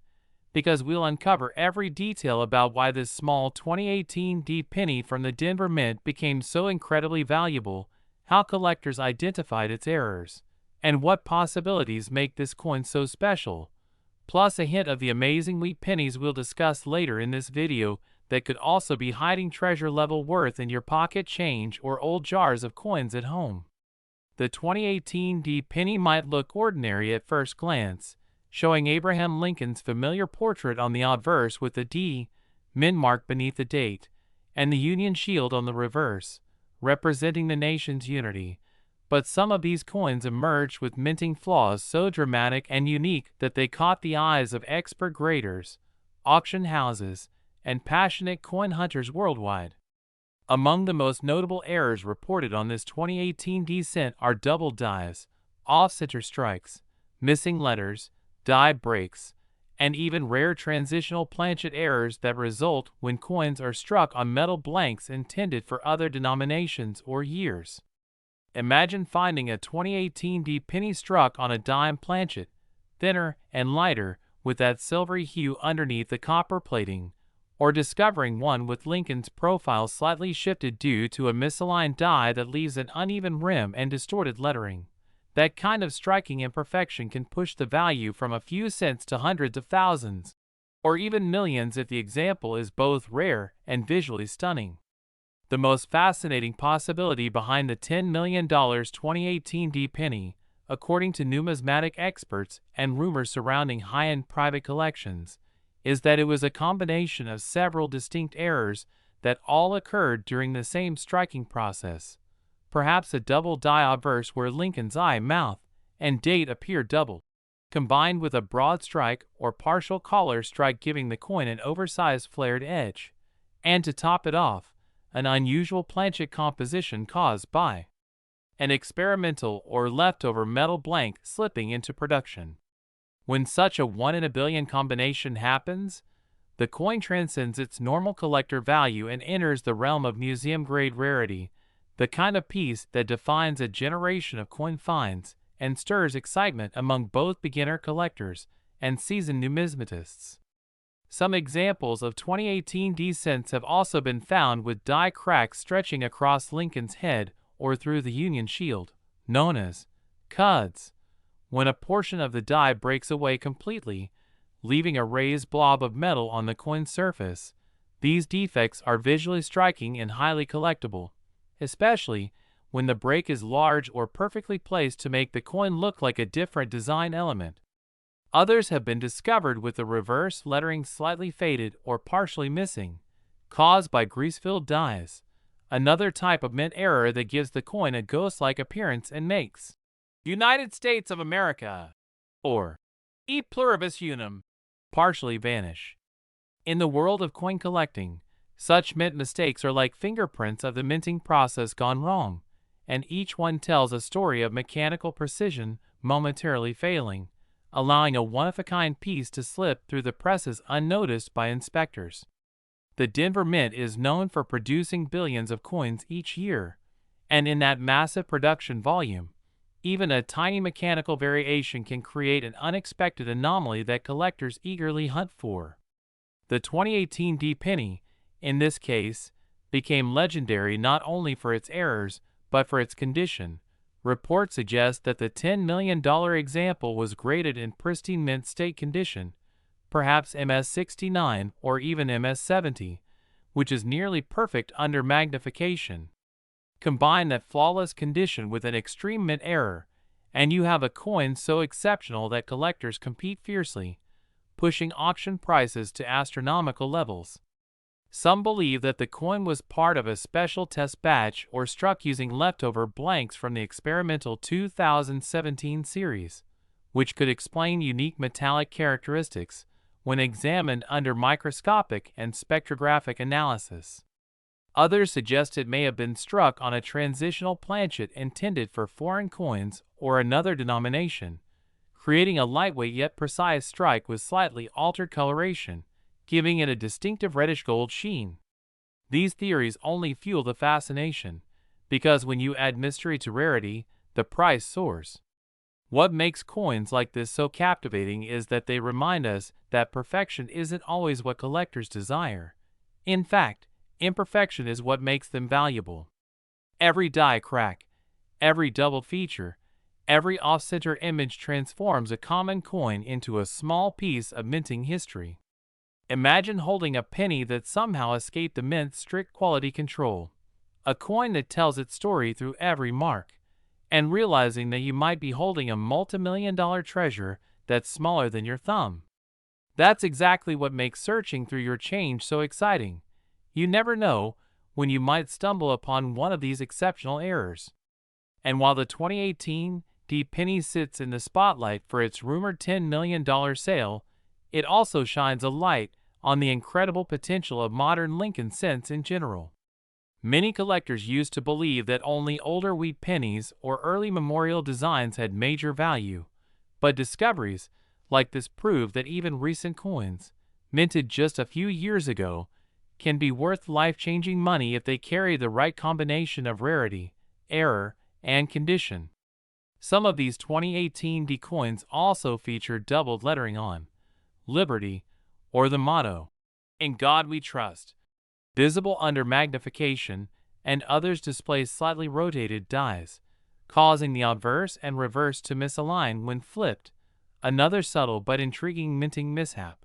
because we'll uncover every detail about why this small 2018 penny from the Denver Mint became so incredibly valuable, how collectors identified its errors, and what possibilities make this coin so special, plus a hint of the amazing wheat pennies we'll discuss later in this video that could also be hiding treasure-level worth in your pocket change or old jars of coins at home. The 2018 penny might look ordinary at first glance, showing Abraham Lincoln's familiar portrait on the obverse with the D mint mark beneath the date, and the Union shield on the reverse, representing the nation's unity. But some of these coins emerged with minting flaws so dramatic and unique that they caught the eyes of expert graders, auction houses, and passionate coin hunters worldwide. Among the most notable errors reported on this 2018 cent are double dies, off-center strikes, missing letters, die breaks, and even rare transitional planchet errors that result when coins are struck on metal blanks intended for other denominations or years. Imagine finding a 2018 penny struck on a dime planchet, thinner and lighter with that silvery hue underneath the copper plating, or discovering one with Lincoln's profile slightly shifted due to a misaligned die that leaves an uneven rim and distorted lettering. That kind of striking imperfection can push the value from a few cents to hundreds of thousands, or even millions if the example is both rare and visually stunning. The most fascinating possibility behind the $10 million 2018 penny, according to numismatic experts and rumors surrounding high-end private collections, is that it was a combination of several distinct errors that all occurred during the same striking process. Perhaps a double die obverse where Lincoln's eye, mouth, and date appear double, combined with a broad strike or partial collar strike giving the coin an oversized flared edge, and to top it off, an unusual planchet composition caused by an experimental or leftover metal blank slipping into production. When such a 1 in a billion combination happens, the coin transcends its normal collector value and enters the realm of museum-grade rarity, the kind of piece that defines a generation of coin finds and stirs excitement among both beginner collectors and seasoned numismatists. Some examples of 2018 descents have also been found with die cracks stretching across Lincoln's head or through the Union shield, known as cuds, when a portion of the die breaks away completely, leaving a raised blob of metal on the coin's surface. These defects are visually striking and highly collectible, especially when the break is large or perfectly placed to make the coin look like a different design element. Others have been discovered with the reverse lettering slightly faded or partially missing, caused by grease-filled dies, another type of mint error that gives the coin a ghost-like appearance and makes United States of America, or E pluribus unum, partially vanish. In the world of coin collecting, such mint mistakes are like fingerprints of the minting process gone wrong, and each one tells a story of mechanical precision momentarily failing, allowing a one-of-a-kind piece to slip through the presses unnoticed by inspectors. The Denver Mint is known for producing billions of coins each year, and in that massive production volume, even a tiny mechanical variation can create an unexpected anomaly that collectors eagerly hunt for. The 2018 D penny, in this case, became legendary not only for its errors, but for its condition. Reports suggest that the $10 million example was graded in pristine mint state condition, perhaps MS69 or even MS70, which is nearly perfect under magnification. Combine that flawless condition with an extreme mint error, and you have a coin so exceptional that collectors compete fiercely, pushing auction prices to astronomical levels. Some believe that the coin was part of a special test batch or struck using leftover blanks from the experimental 2017 series, which could explain unique metallic characteristics when examined under microscopic and spectrographic analysis. Others suggest it may have been struck on a transitional planchet intended for foreign coins or another denomination, creating a lightweight yet precise strike with slightly altered coloration, giving it a distinctive reddish-gold sheen. These theories only fuel the fascination, because when you add mystery to rarity, the price soars. What makes coins like this so captivating is that they remind us that perfection isn't always what collectors desire. In fact, imperfection is what makes them valuable. Every die crack, every double feature, every off-center image transforms a common coin into a small piece of minting history. Imagine holding a penny that somehow escaped the mint's strict quality control, a coin that tells its story through every mark, and realizing that you might be holding a multi-million-dollar treasure that's smaller than your thumb. That's exactly what makes searching through your change so exciting. You never know when you might stumble upon one of these exceptional errors. And while the 2018 D penny sits in the spotlight for its rumored $10 million sale, it also shines a light on the incredible potential of modern Lincoln cents in general. Many collectors used to believe that only older wheat pennies or early memorial designs had major value, but discoveries like this prove that even recent coins, minted just a few years ago, can be worth life-changing money if they carry the right combination of rarity, error, and condition. Some of these 2018 D coins also feature doubled lettering on Liberty, or the motto, "In God We Trust," visible under magnification, and others display slightly rotated dies, causing the obverse and reverse to misalign when flipped, another subtle but intriguing minting mishap.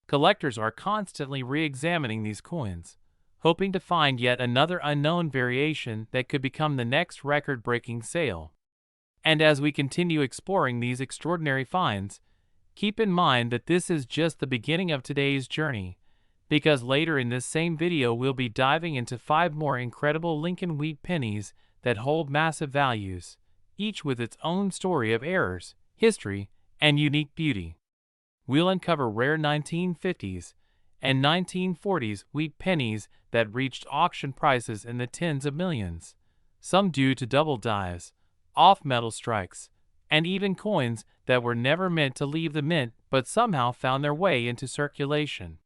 Collectors are constantly re-examining these coins, hoping to find yet another unknown variation that could become the next record-breaking sale. And as we continue exploring these extraordinary finds, keep in mind that this is just the beginning of today's journey, because later in this same video we'll be diving into 5 more incredible Lincoln wheat pennies that hold massive values, each with its own story of errors, history, and unique beauty. We'll uncover rare 1950s and 1940s wheat pennies that reached auction prices in the tens of millions, some due to double dies, off-metal strikes, and even coins that were never meant to leave the mint but somehow found their way into circulation.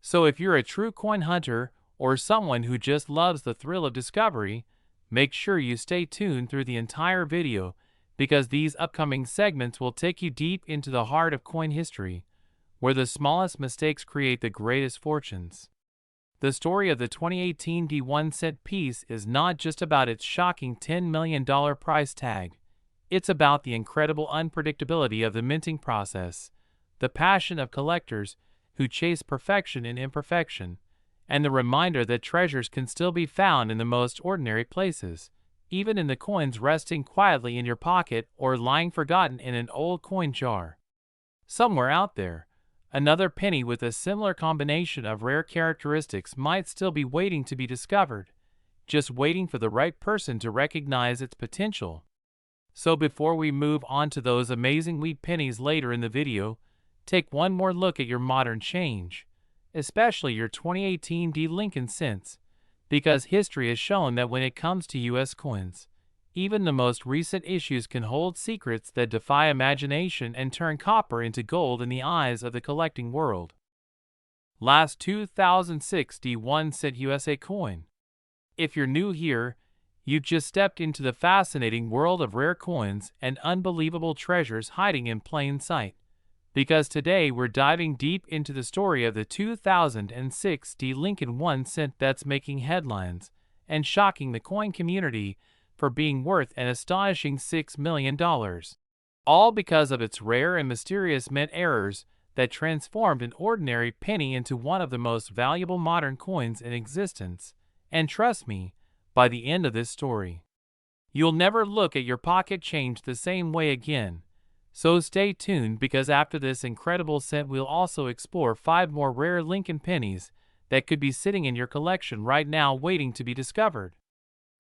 So if you're a true coin hunter or someone who just loves the thrill of discovery, make sure you stay tuned through the entire video, because these upcoming segments will take you deep into the heart of coin history, where the smallest mistakes create the greatest fortunes. The story of the 2018 D1-cent piece is not just about its shocking $10 million price tag. It's about the incredible unpredictability of the minting process, the passion of collectors who chase perfection in imperfection, and the reminder that treasures can still be found in the most ordinary places, even in the coins resting quietly in your pocket or lying forgotten in an old coin jar. Somewhere out there, another penny with a similar combination of rare characteristics might still be waiting to be discovered, just waiting for the right person to recognize its potential. So before we move on to those amazing wheat pennies later in the video, take one more look at your modern change, especially your 2018 D Lincoln cents, because history has shown that when it comes to U.S. coins, even the most recent issues can hold secrets that defy imagination and turn copper into gold in the eyes of the collecting world. Last 2006 D1-cent USA coin. If you're new here, you've just stepped into the fascinating world of rare coins and unbelievable treasures hiding in plain sight, because today we're diving deep into the story of the 2006 D Lincoln 1 cent that's making headlines and shocking the coin community for being worth an astonishing $6 million. All because of its rare and mysterious mint errors that transformed an ordinary penny into one of the most valuable modern coins in existence. And trust me, by the end of this story, you'll never look at your pocket change the same way again. So stay tuned, because after this incredible cent we'll also explore 5 more rare Lincoln pennies that could be sitting in your collection right now waiting to be discovered.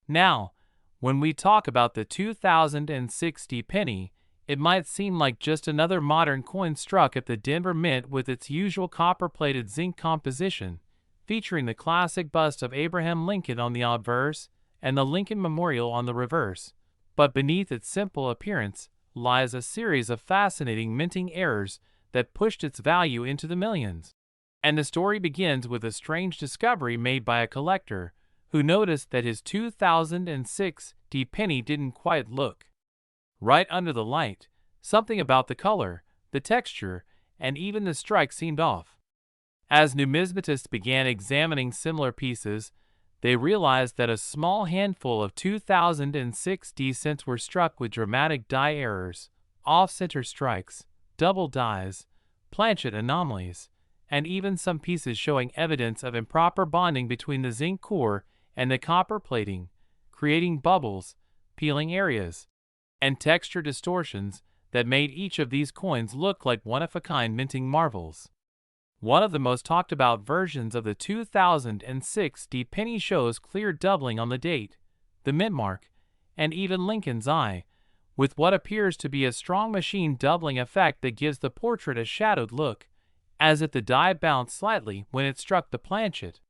Now, when we talk about the 2006 D penny, it might seem like just another modern coin struck at the Denver Mint with its usual copper-plated zinc composition, featuring the classic bust of Abraham Lincoln on the obverse and the Lincoln Memorial on the reverse. But beneath its simple appearance lies a series of fascinating minting errors that pushed its value into the millions. And the story begins with a strange discovery made by a collector who noticed that his 2006 D penny didn't quite look right under the light. Something about the color, the texture, and even the strike seemed off. As numismatists began examining similar pieces, they realized that a small handful of 2006 D cents were struck with dramatic die errors, off-center strikes, double dies, planchet anomalies, and even some pieces showing evidence of improper bonding between the zinc core and the copper plating, creating bubbles, peeling areas, and texture distortions that made each of these coins look like one-of-a-kind minting marvels. One of the most talked about versions of the 2006 D penny shows clear doubling on the date, the mint mark, and even Lincoln's eye, with what appears to be a strong machine doubling effect that gives the portrait a shadowed look, as if the die bounced slightly when it struck the planchet.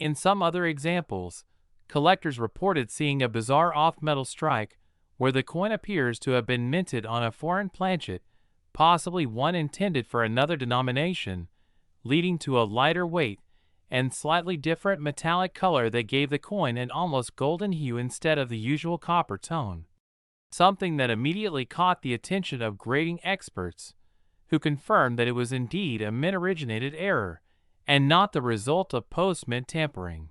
In some other examples, collectors reported seeing a bizarre off-metal strike where the coin appears to have been minted on a foreign planchet, possibly one intended for another denomination, leading to a lighter weight and slightly different metallic color that gave the coin an almost golden hue instead of the usual copper tone. Something that immediately caught the attention of grading experts, who confirmed that it was indeed a mint-originated error and not the result of post-mint tampering.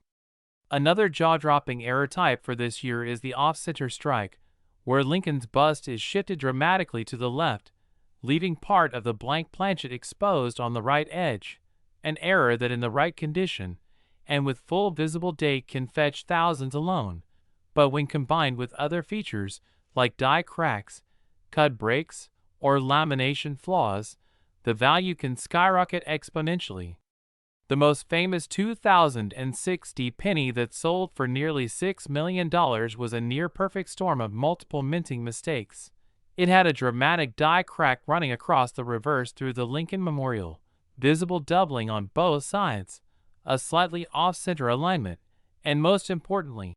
Another jaw-dropping error type for this year is the off-center strike, where Lincoln's bust is shifted dramatically to the left, leaving part of the blank planchet exposed on the right edge, an error that in the right condition and with full visible date can fetch thousands alone, but when combined with other features like die cracks, cut breaks, or lamination flaws, the value can skyrocket exponentially. The most famous 2006 D penny that sold for nearly $6 million was a near-perfect storm of multiple minting mistakes. It had a dramatic die crack running across the reverse through the Lincoln Memorial, visible doubling on both sides, a slightly off-center alignment, and most importantly,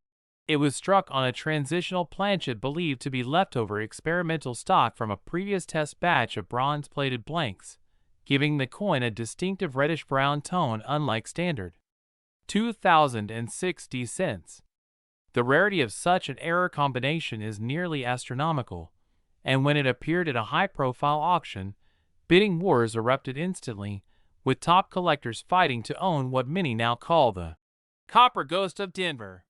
It was struck on a transitional planchet believed to be leftover experimental stock from a previous test batch of bronze-plated blanks, giving the coin a distinctive reddish-brown tone unlike standard 2060 cents. The rarity of such an error combination is nearly astronomical, and when it appeared at a high-profile auction, bidding wars erupted instantly, with top collectors fighting to own what many now call the Copper Ghost of Denver.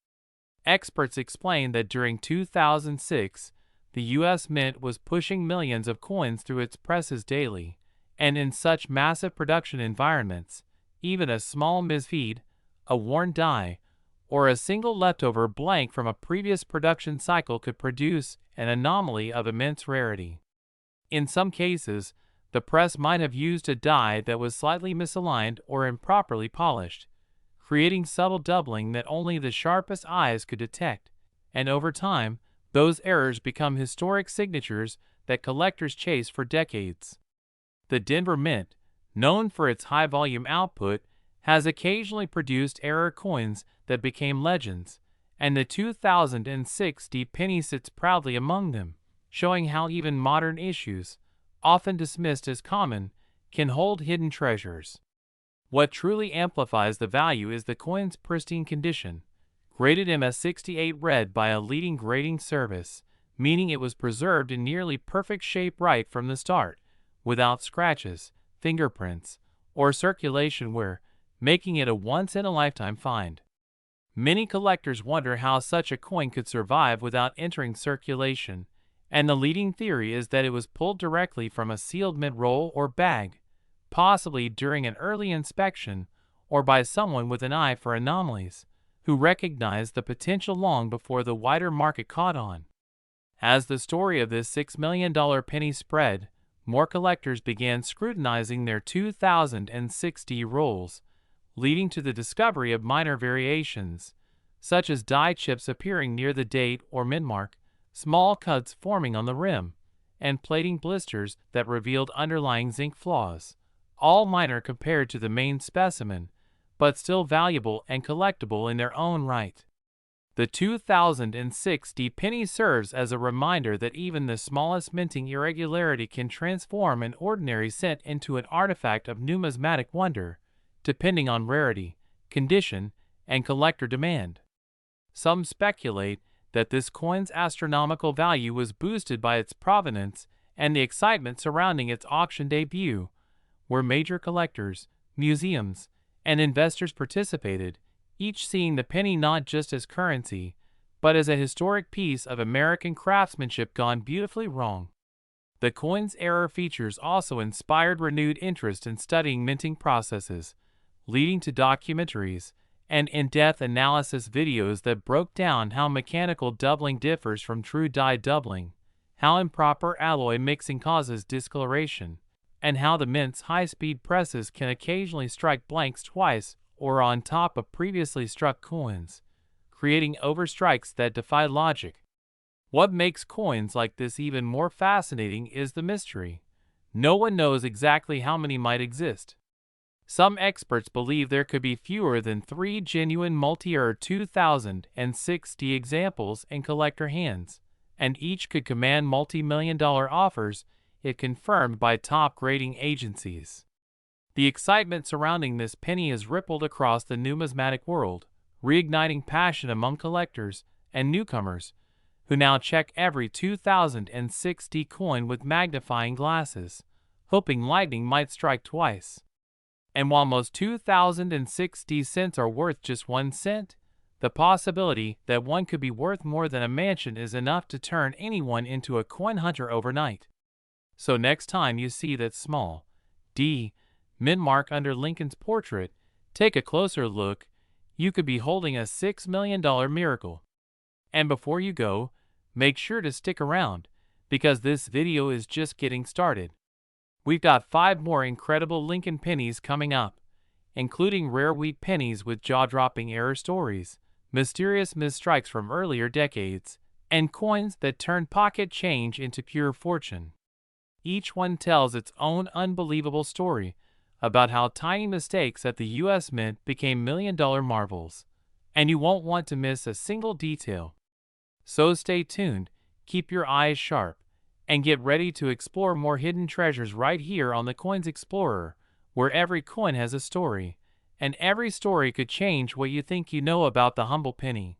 Experts explain that during 2006, the U.S. Mint was pushing millions of coins through its presses daily, and in such massive production environments, even a small misfeed, a worn die, or a single leftover blank from a previous production cycle could produce an anomaly of immense rarity. In some cases, the press might have used a die that was slightly misaligned or improperly polished, creating subtle doubling that only the sharpest eyes could detect, and over time, those errors become historic signatures that collectors chase for decades. The Denver Mint, known for its high-volume output, has occasionally produced error coins that became legends, and the 2060 penny sits proudly among them, showing how even modern issues, often dismissed as common, can hold hidden treasures. What truly amplifies the value is the coin's pristine condition, graded MS68 red by a leading grading service, meaning it was preserved in nearly perfect shape right from the start, without scratches, fingerprints, or circulation wear, making it a once-in-a-lifetime find. Many collectors wonder how such a coin could survive without entering circulation, and the leading theory is that it was pulled directly from a sealed mint roll or bag, possibly during an early inspection or by someone with an eye for anomalies, who recognized the potential long before the wider market caught on. As the story of this $6 million penny spread, more collectors began scrutinizing their 2060 rolls, leading to the discovery of minor variations, such as die chips appearing near the date or mint mark, small cuts forming on the rim, and plating blisters that revealed underlying zinc flaws, all minor compared to the main specimen, but still valuable and collectible in their own right. The 2060 penny serves as a reminder that even the smallest minting irregularity can transform an ordinary cent into an artifact of numismatic wonder, depending on rarity, condition, and collector demand. Some speculate that this coin's astronomical value was boosted by its provenance and the excitement surrounding its auction debut, where major collectors, museums, and investors participated, each seeing the penny not just as currency, but as a historic piece of American craftsmanship gone beautifully wrong. The coin's error features also inspired renewed interest in studying minting processes, leading to documentaries and in-depth analysis videos that broke down how mechanical doubling differs from true die doubling, how improper alloy mixing causes discoloration, and how the mint's high-speed presses can occasionally strike blanks twice or on top of previously struck coins, creating overstrikes that defy logic. What makes coins like this even more fascinating is the mystery. No one knows exactly how many might exist. Some experts believe there could be fewer than 3 genuine multi-error 2060 examples in collector hands, and each could command multi-million-dollar offers if confirmed by top grading agencies. The excitement surrounding this penny has rippled across the numismatic world, reigniting passion among collectors and newcomers, who now check every 2060 coin with magnifying glasses, hoping lightning might strike twice. And while most 2060 cents are worth just 1 cent, the possibility that one could be worth more than a mansion is enough to turn anyone into a coin hunter overnight. So next time you see that small D mint mark under Lincoln's portrait, take a closer look. You could be holding a $6 million miracle. And before you go, make sure to stick around, because this video is just getting started. We've got 5 more incredible Lincoln pennies coming up, including rare wheat pennies with jaw-dropping error stories, mysterious misstrikes from earlier decades, and coins that turn pocket change into pure fortune. Each one tells its own unbelievable story about how tiny mistakes at the U.S. Mint became million-dollar marvels. and you won't want to miss a single detail. So stay tuned, keep your eyes sharp, and get ready to explore more hidden treasures right here on the Coins Explorer, where every coin has a story, and every story could change what you think you know about the humble penny.